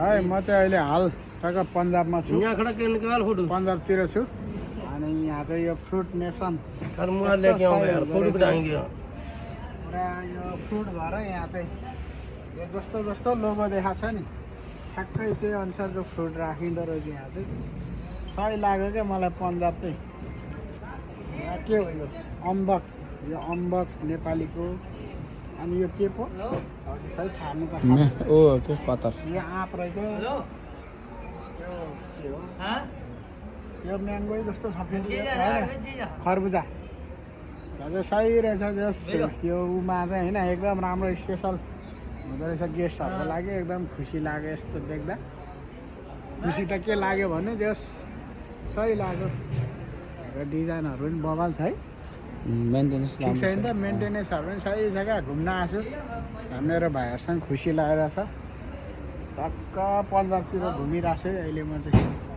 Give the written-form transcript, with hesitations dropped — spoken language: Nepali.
है म चाहिँ अहिले हाल टक्क पन्जाबमा छु यहाँ खड़ा करने के बाद फोटो पन्जाबतिर छु अनि यहाँ चाहिँ यो फ्रुट नेसन कर मुआ लेके आऊंगा यार फोटो खिचाएंगे पुरा यो फ्रुट घर यहाँ चाहिँ यो जस्तो जस्तो लोगो देखाएको छ नि ठ्याक्कै त्यही अनुसारको फ्रुट राखिँदो रहेछ यहाँ चाहिँ सही लाग्यो क्या मलाई पन्जाब चाहिँ यहाँ के हो यो अम्बक नेपालीको अनि यो के पो खै खानु त ओ के कतर यो आँप रहेछ यो के हो यो म्याङ्गो जस्तो छ फेरि खरबुजा हजुर सही रहेछ जस यो उमा चाहिँ होइन एकदम राम्रो स्पेसल हुँदो रहेछ गेस्टहरूको लागि एकदम खुसी लाग्यो यस्तो देख्दा खुसी त के लाग्यो भने जस सही लाग्यो र डिजाइनहरू पनि बबाल छ है मेन्टेनेन्स ठिक छ नि त मेन्टेनेन्सहरू पनि सही छ क्या घुम्न आएको छु मेरो भाइहरूसँग खुसी लागेर छ टक्क पन्जाबतिर घुमिरहेको छु है अहिले म चाहिँ